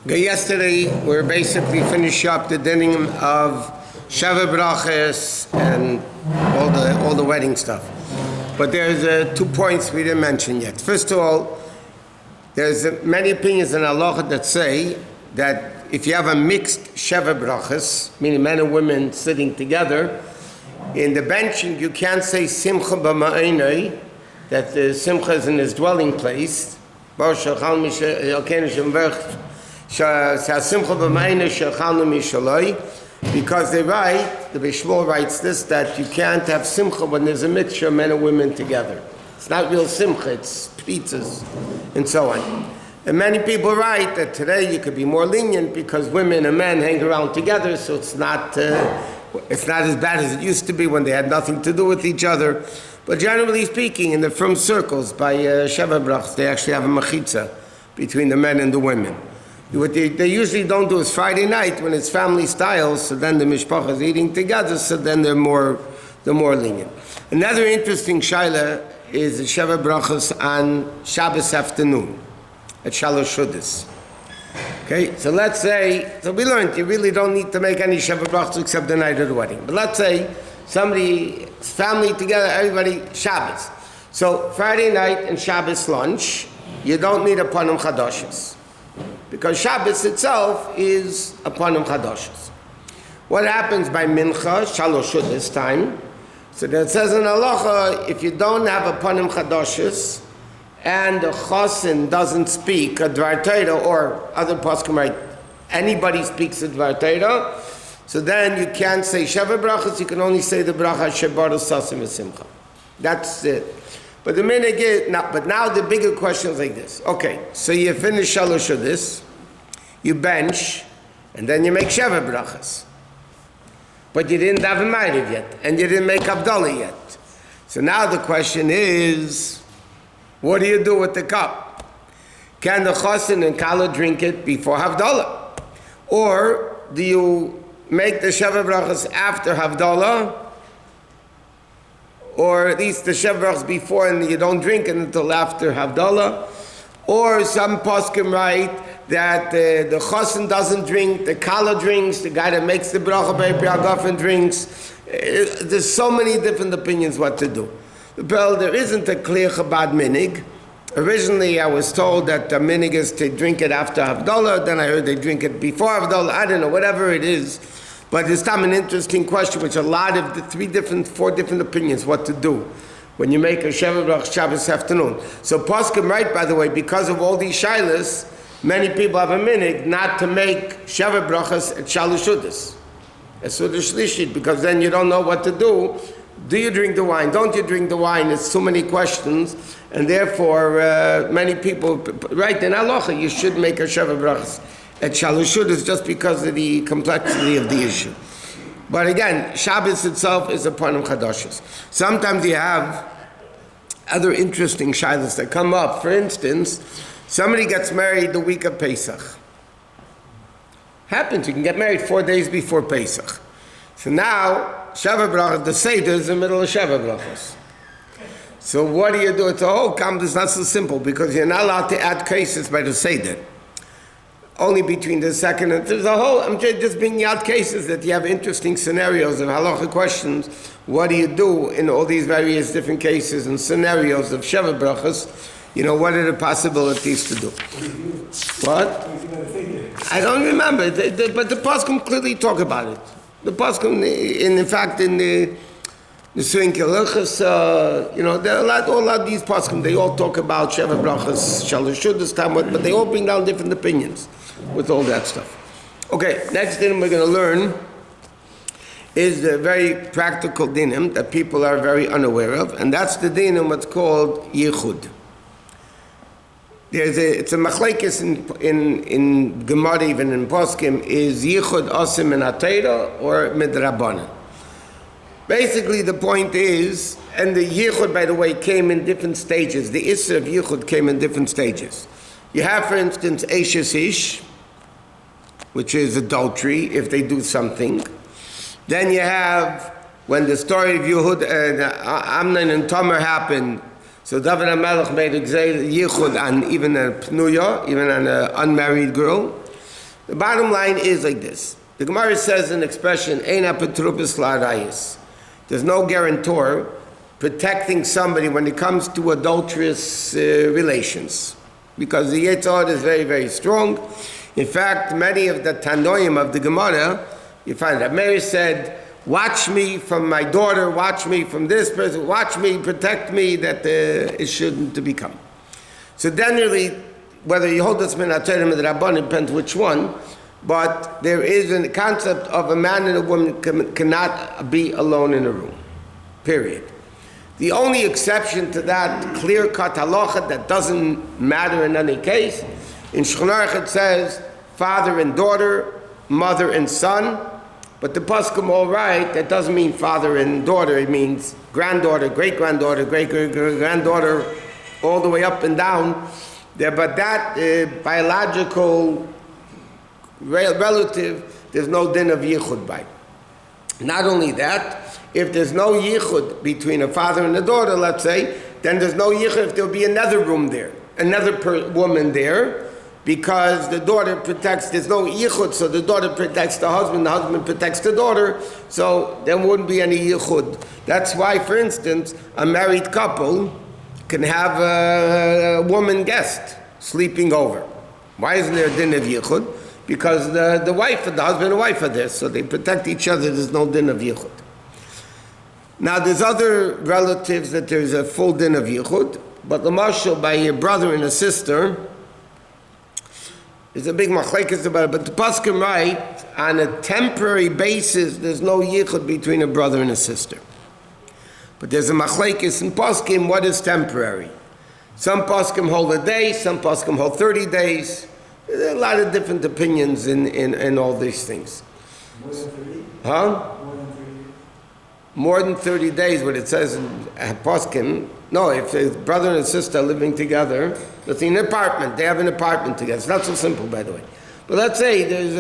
Okay, yesterday we basically finished up the Dinim of Sheva Brachas and all the wedding stuff. But there's 2 points we didn't mention yet. First of all, there's many opinions in halacha that say that if you have a mixed Sheva Brachas, meaning men and women sitting together, in the benching you can't say Simcha b'ma'inei, that the Simcha is in his dwelling place, because they write, the Bishmol writes this, that you can't have Simcha when there's a mixture of men and women together. It's not real Simcha, it's pizzas and so on. And many people write that today you could be more lenient because women and men hang around together, so it's not as bad as it used to be when they had nothing to do with each other. But generally speaking, in the frum circles, by Sheva Brachas, they actually have a machitza between the men and the women. What they usually don't do is Friday night, when it's family style, so then the mishpacha is eating together, so then they're more lenient. Another interesting shaila is the Sheva Brachas on Shabbos afternoon, at Shalosh Shudas. Okay, so let's say, so we learned you really don't need to make any Sheva Brachas except the night of the wedding. But let's say somebody, family together, everybody, Shabbos. So Friday night and Shabbos lunch, you don't need a panim chadashis, because Shabbos itself is a panim chadashis. What happens by mincha, shalosh this time? So that says in halacha, if you don't have a panim chadashis, and the chosin doesn't speak a dvar Torah, or other poskim write, anybody speaks a dvar Torah, so then you can't say Sheva Brachas, you can only say the bracha Shebar Sasim V'Simcha. That's it. But the minute but now the bigger question is like this. Okay, so you finish Shalosh of this, you bench, and then you make Sheva Brachas. But you didn't have a Ma'ariv yet, and you didn't make Havdalah yet. So now the question is, what do you do with the cup? Can the Chosin and Kala drink it before Havdalah? Or do you make the Sheva Brachas after Havdalah, or at least the Sheva Brachas before and you don't drink it until after Havdalah? Or some poskim write that the Chosin doesn't drink, the Kala drinks, the guy that makes the Bracha by Priagafen drinks. There's so many different opinions what to do. Well, there isn't a clear Chabad minig. Originally, I was told that the minig is to drink it after Havdalah. Then I heard they drink it before Havdalah. I don't know, whatever it is. But it's time an interesting question, which a lot of the 4 different opinions what to do when you make a Sheva Brachas Shabbos afternoon. So poskim write, by the way, because of all these shilas, many people have a minig not to make Sheva Brachas at Shalosh Shudas, at Sudash Shlishit, because then you don't know what to do. Do you drink the wine? Don't you drink the wine? It's so many questions, and therefore many people write in halacha you should make a Sheva Brachas at Shalosh Shudas just because of the complexity of the issue. But again, Shabbos itself is a panim chadashis. Sometimes you have other interesting shilas that come up. For instance, somebody gets married the week of Pesach. Happens, you can get married 4 days before Pesach. So now, Sheva Brachas, the Seder is in the middle of Sheva Brachas. So what do you do? It's a whole comment. It's not so simple because you're not allowed to add cases by the Seder. Only between the second and there's a whole. I'm just bringing out cases that you have interesting scenarios of halacha questions. What do you do in all these various different cases and scenarios of Sheva Brachas? You know, what are the possibilities to do? What? I don't remember, but the poskim clearly talk about it. The poskim, in fact, in the halachos, there are all of these poskim. They all talk about Sheva Brachas, Shalosh Shudas time, but they all bring down different opinions with all that stuff. Okay, next dinim we're going to learn is the very practical dinim that people are very unaware of, and that's the dinim what's called Yichud. It's a machlekes in Gemara, even in poskim, is Yichud osim in HaTorah or midrabanan. Basically, the point is, and the Yichud, by the way, came in different stages. The Isser of Yichud came in different stages. You have, for instance, Eishes Ish, which is adultery, if they do something. Then you have, when the story of Yehud, Amnon and Tamar happened, So David HaMelech made a yichud on even a pnuya, even on an unmarried girl. The bottom line is like this. The Gemara says an expression, Ein apotropos la'arayis. There's no guarantor protecting somebody when it comes to adulterous relations, because the Yetzirah is very, very strong. In fact, many of the Tanoim of the Gemara, you find that Mary said, watch me from my daughter, watch me from this person, watch me, protect me, that it shouldn't become. So generally, whether you hold this min ha'Torah or the Rabbanim, depends which one, but there is a concept of a man and a woman cannot be alone in a room, period. The only exception to that clear-cut halacha that doesn't matter in any case, in Shulchan Aruch it says father and daughter, mother and son, but the poskim all right, that doesn't mean father and daughter, it means granddaughter, great-granddaughter, great-great-granddaughter, all the way up and down. But that biological relative, there's no din of yichud by. Not only that, if there's no yichud between a father and a daughter, let's say, then there's no yichud if there'll be another room there, another woman there, because the daughter protects, there's no yichud, so the daughter protects the husband protects the daughter, so there wouldn't be any yichud. That's why, for instance, a married couple can have a woman guest sleeping over. Why isn't there a din of yichud? Because the wife, the husband and wife are there, so they protect each other, there's no din of yichud. Now there's other relatives that there's a full din of yichud, but the marshal by a brother and a sister, there's a big machlekes about it, but the poskim write, on a temporary basis, there's no yichud between a brother and a sister. But there's a machlekes in poskim, what is temporary? Some poskim hold a day, some poskim hold 30 days. There are a lot of different opinions in all these things. More than 30? Huh? More than 30 days, what it says in poskim. No, if a brother and sister are living together, let's say in an apartment, they have an apartment together. It's not so simple, by the way. But let's say there's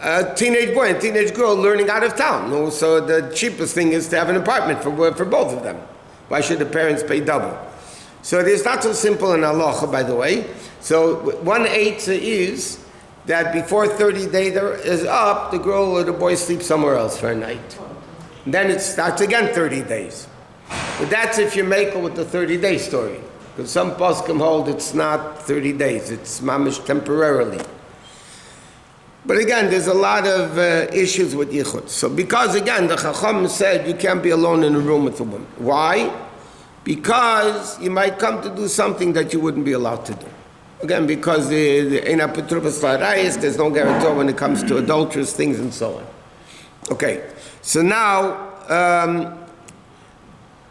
a teenage boy and a teenage girl learning out of town. So the cheapest thing is to have an apartment for both of them. Why should the parents pay double? So it is not so simple in halacha, by the way. So 1/8 is that before 30 days is up, the girl or the boy sleeps somewhere else for a night. And then it starts again 30 days. But that's if you make it with the 30-day story. Because some poskim hold it's not 30 days, it's mamish temporarily. But again, there's a lot of issues with yichud. So because again, the Chacham said you can't be alone in a room with a woman. Why? Because you might come to do something that you wouldn't be allowed to do. Again, because there's no guarantor when it comes to adulterous things and so on. Okay, so now,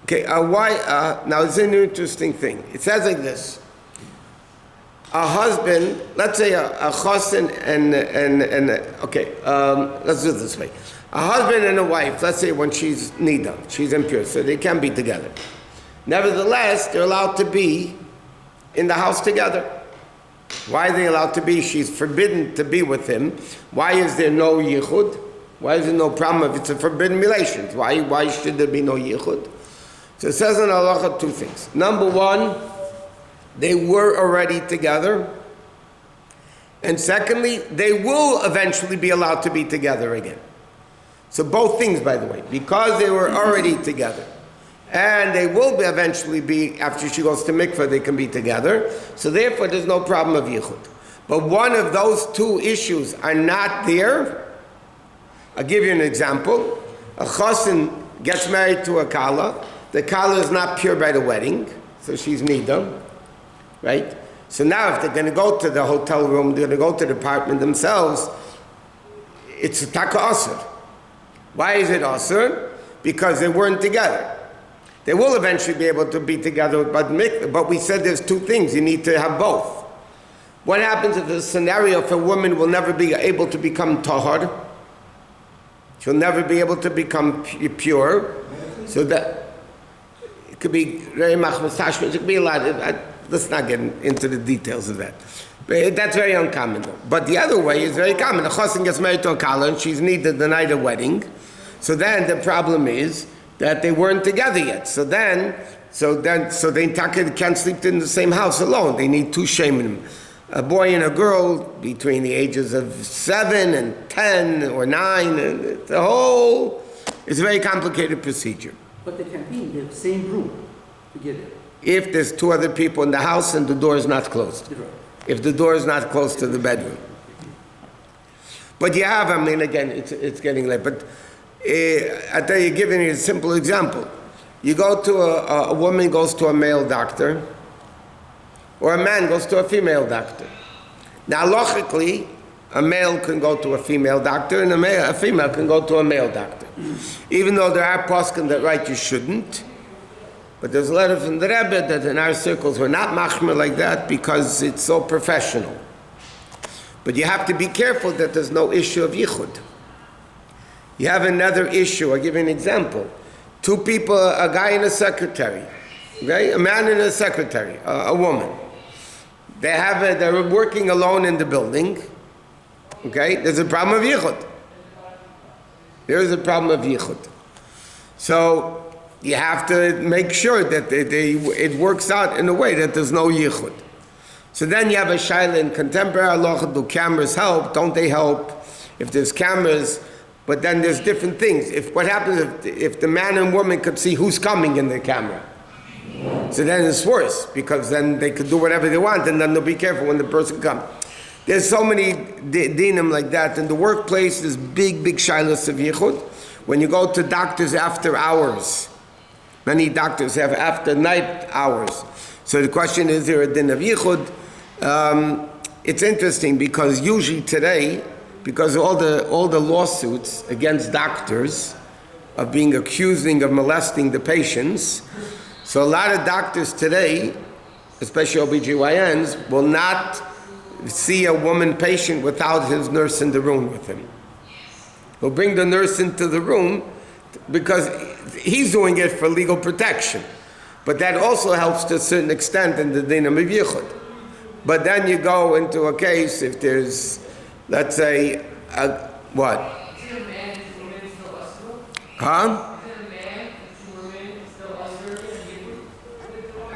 now it's an interesting thing. It says like this. A husband, let's say a chosin let's do it this way. A husband and a wife, let's say when she's nida, she's impure, so they can't be together. Nevertheless, they're allowed to be in the house together. Why are they allowed to be? She's forbidden to be with him. Why is there no yichud? Why is there no problem if it's a forbidden relations? Why should there be no yichud? So it says in halacha two things. Number one, they were already together. And secondly, they will eventually be allowed to be together again. So both things, by the way, because they were already together, and they will be eventually be, after she goes to mikveh, they can be together. So therefore, there's no problem of yichud. But one of those two issues are not there. I'll give you an example. A chosin gets married to a kala. The kala is not pure by the wedding, so she's nida, right? So now if they're going to go to the hotel room, they're going to go to the apartment themselves, it's a taka asur. Why is it asur? Because they weren't together. They will eventually be able to be together, but we said there's two things. You need to have both. What happens if the scenario if a woman will never be able to become tahar? She'll never be able to become pure. So that it could be very machmas, it could be a lot. Let's not get into the details of that. But that's very uncommon though. But the other way is very common. A chosin gets married to a kala and she's needed the night of wedding. So then the problem is that they weren't together yet. So they can't sleep in the same house alone. They need two shemanim. a boy and a girl between the ages of 7 and 10 or 9, and it's a very complicated procedure. But they can be in the same room together. If there's 2 other people in the house and the door is not closed. If the door is not close to the bedroom. But you have, again, it's getting late, but I tell you, giving you a simple example. You go to a woman goes to a male doctor, or a man goes to a female doctor. Now, logically, a male can go to a female doctor, and a female can go to a male doctor. Even though there are poskim that write you shouldn't, but there's a letter from the Rebbe that in our circles we're not machmer like that because it's so professional. But you have to be careful that there's no issue of yichud. You have another issue. I'll give you an example. 2 people, a guy and a secretary, okay? A man and a secretary, a woman. They're working alone in the building, okay? There's a problem of yichud. There is a problem of yichud. So you have to make sure that it works out in a way that there's no yichud. So then you have a shaila in contemporary halacha, do cameras help? Don't they help? If there's cameras, but then there's different things. What happens if the man and woman could see who's coming in the camera? So then it's worse, because then they could do whatever they want, and then they'll be careful when the person comes. There's so many dinim like that. In the workplace, there's big shailas of yichud. When you go to doctors after hours, many doctors have after night hours. So the question is there a din of yichud? It's interesting because usually today, because all the lawsuits against doctors of being accusing of molesting the patients, so a lot of doctors today, especially OBGYNs, will not see a woman patient without his nurse in the room with him. He'll bring the nurse into the room because he's doing it for legal protection. But that also helps to a certain extent in the Dinim of Yichud. But then you go into a case if there's, let's say, what? Huh?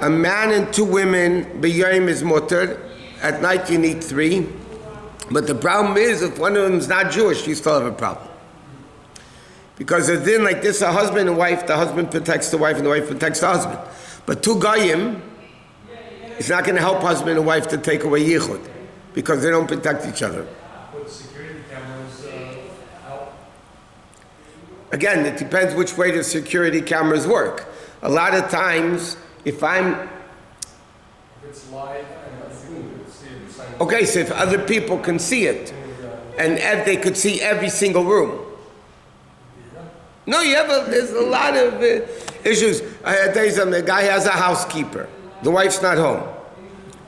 A man and 2 women, b'yayim is mutter. At night you need 3. But the problem is, if one of them is not Jewish, you still have a problem. Because a din like this, a husband and wife, the husband protects the wife and the wife protects the husband. But 2 goyim, it's not going to help husband and wife to take away yichud, because they don't protect each other. Would security cameras help? Again, it depends which way the security cameras work. A lot of times, if it's live and you can see it. Okay, so if other people can see it, and they could see every single room. No, there's a lot of issues. I tell you something, the guy has a housekeeper. The wife's not home.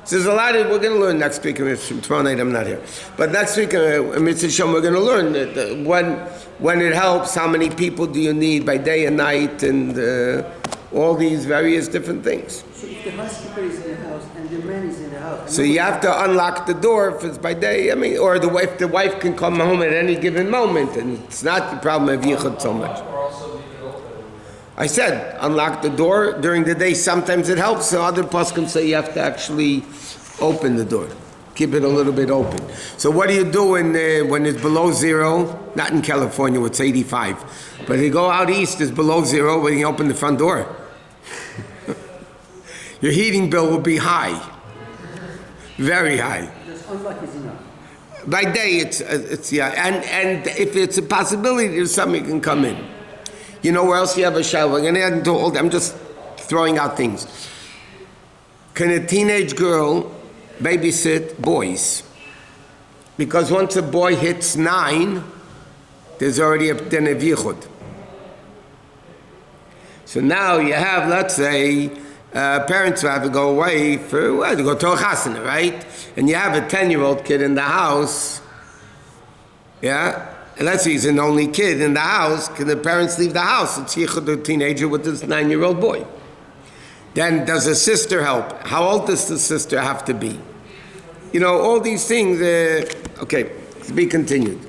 So there's a lot of, we're going to learn next week, tomorrow night I'm not here. But next week, Mitzvah Shem, we're going to learn that when it helps, how many people do you need by day and night, and all these various different things. So if the housekeeper is in the house and the man is in the house... So you have to unlock the door if it's by day, or the wife can come home at any given moment, and it's not the problem of yichud so much. I said, unlock the door during the day. Sometimes it helps. So other poskim say you have to actually open the door. Keep it a little bit open. So what do you do when it's below 0? Not in California, it's 85. But you go out east, it's below 0, when you open the front door. Your heating bill will be high. Very high. Just unlock is enough. By day, it's yeah. And if it's a possibility, there's something can come in. You know where else you have a shower? I'm just throwing out things. Can a teenage girl babysit boys? Because once a boy hits 9, there's already a din of yichud. So now you have, let's say, parents who have to go away to go to a chasana, right? And you have a 10-year-old kid in the house, yeah? And let's say he's an only kid in the house. Can the parents leave the house? It's yichud a teenager with this 9-year-old boy. Then does a sister help? How old does the sister have to be? You know, all these things, okay, to be continued.